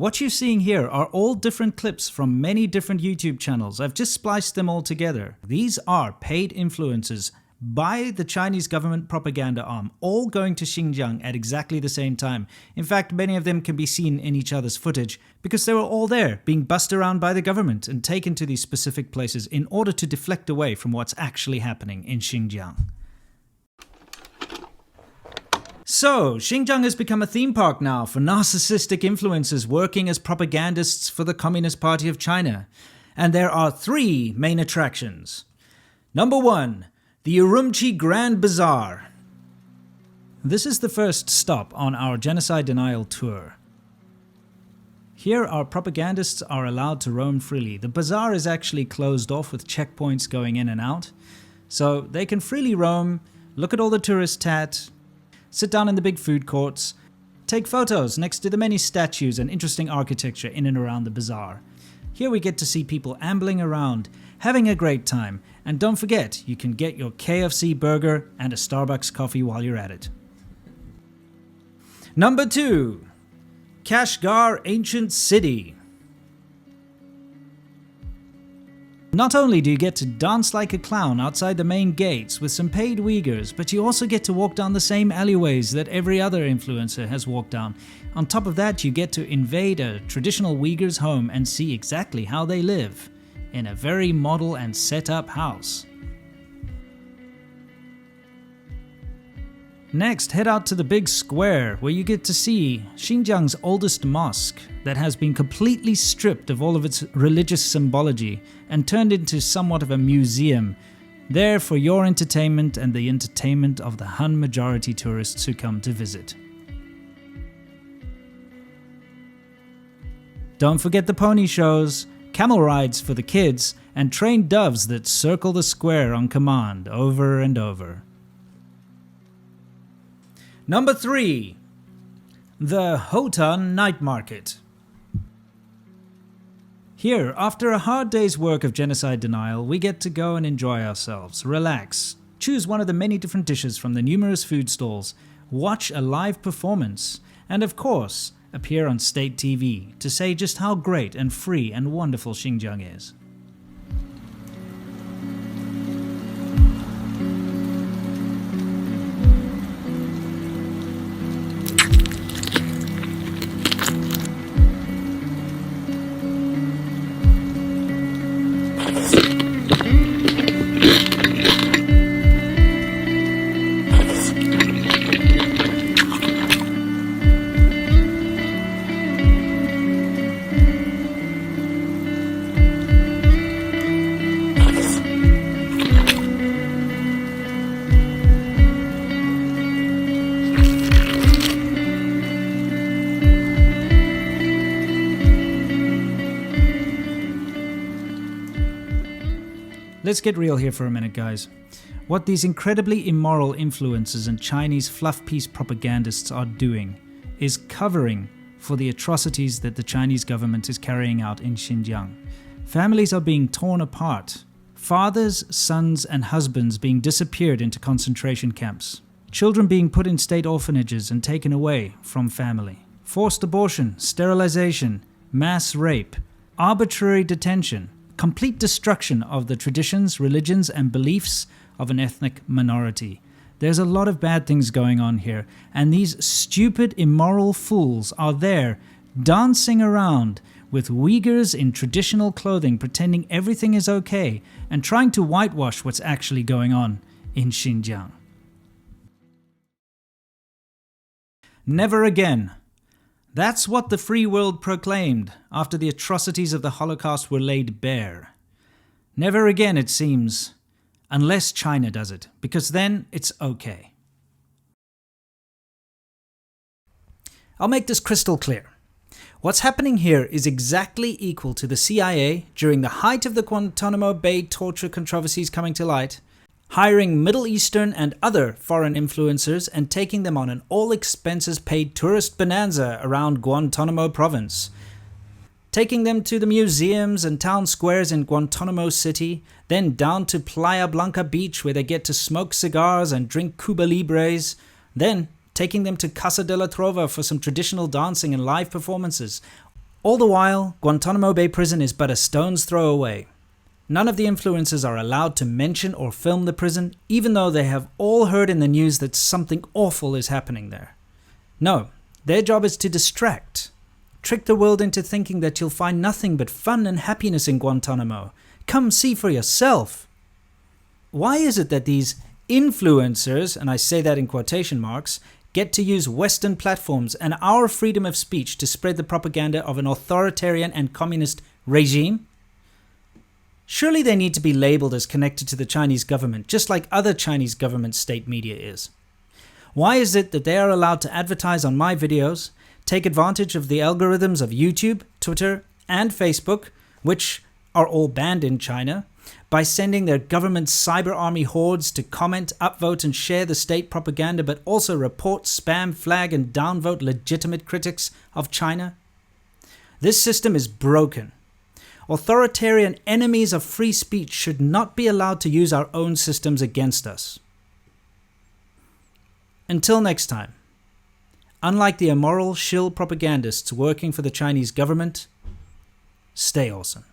What you're seeing here are all different clips from many different YouTube channels. I've just spliced them all together. These are paid influencers by the Chinese government propaganda arm, all going to Xinjiang at exactly the same time. In fact, many of them can be seen in each other's footage because they were all there, being bussed around by the government and taken to these specific places in order to deflect away from what's actually happening in Xinjiang. So, Xinjiang has become a theme park now for narcissistic influencers working as propagandists for the Communist Party of China. And there are 3 main attractions. Number 1. The Urumqi Grand Bazaar. This is the first stop on our genocide denial tour. Here our propagandists are allowed to roam freely. The bazaar is actually closed off with checkpoints going in and out. So they can freely roam, look at all the tourist tat, sit down in the big food courts, take photos next to the many statues and interesting architecture in and around the bazaar. Here we get to see people ambling around, having a great time. And don't forget, you can get your KFC burger and a Starbucks coffee while you're at it. Number 2. Kashgar Ancient City. Not only do you get to dance like a clown outside the main gates with some paid Uyghurs, but you also get to walk down the same alleyways that every other influencer has walked down. On top of that, you get to invade a traditional Uyghur's home and see exactly how they live in a very model and set up house. Next, head out to the big square where you get to see Xinjiang's oldest mosque that has been completely stripped of all of its religious symbology and turned into somewhat of a museum, there for your entertainment and the entertainment of the Han majority tourists who come to visit. Don't forget the pony shows, camel rides for the kids, and trained doves that circle the square on command over and over. Number 3. The Hotan Night Market. Here, after a hard day's work of genocide denial, we get to go and enjoy ourselves, relax, choose one of the many different dishes from the numerous food stalls, watch a live performance, and of course, appear on state TV to say just how great and free and wonderful Xinjiang is. Let's get real here for a minute, guys. What these incredibly immoral influencers and Chinese fluff piece propagandists are doing is covering for the atrocities that the Chinese government is carrying out in Xinjiang. Families are being torn apart. Fathers, sons, and husbands being disappeared into concentration camps. Children being put in state orphanages and taken away from family. Forced abortion, sterilization, mass rape, arbitrary detention, complete destruction of the traditions, religions, and beliefs of an ethnic minority. There's a lot of bad things going on here, and these stupid, immoral fools are there dancing around with Uyghurs in traditional clothing, pretending everything is okay, and trying to whitewash what's actually going on in Xinjiang. Never again. That's what the free world proclaimed after the atrocities of the Holocaust were laid bare. Never again, it seems, unless China does it, because then it's okay. I'll make this crystal clear. What's happening here is exactly equal to the CIA during the height of the Guantanamo Bay torture controversies coming to light, hiring Middle Eastern and other foreign influencers and taking them on an all-expenses-paid tourist bonanza around Guantanamo province. Taking them to the museums and town squares in Guantanamo City, then down to Playa Blanca Beach where they get to smoke cigars and drink Cuba Libres, then taking them to Casa de la Trova for some traditional dancing and live performances, All the while, Guantanamo Bay Prison is but a stone's throw away. None of the influencers are allowed to mention or film the prison, even though they have all heard in the news that something awful is happening there. No, their job is to distract. Trick the world into thinking that you'll find nothing but fun and happiness in Guantanamo. Come see for yourself. Why is it that these influencers, and I say that in quotation marks, get to use Western platforms and our freedom of speech to spread the propaganda of an authoritarian and communist regime? Surely they need to be labeled as connected to the Chinese government, just like other Chinese government state media is. Why is it that they are allowed to advertise on my videos, take advantage of the algorithms of YouTube, Twitter, and Facebook, which are all banned in China, by sending their government cyber army hordes to comment, upvote, and share the state propaganda, but also report, spam, flag, and downvote legitimate critics of China? This system is broken. Authoritarian enemies of free speech should not be allowed to use our own systems against us. Until next time, unlike the immoral shill propagandists working for the Chinese government, stay awesome.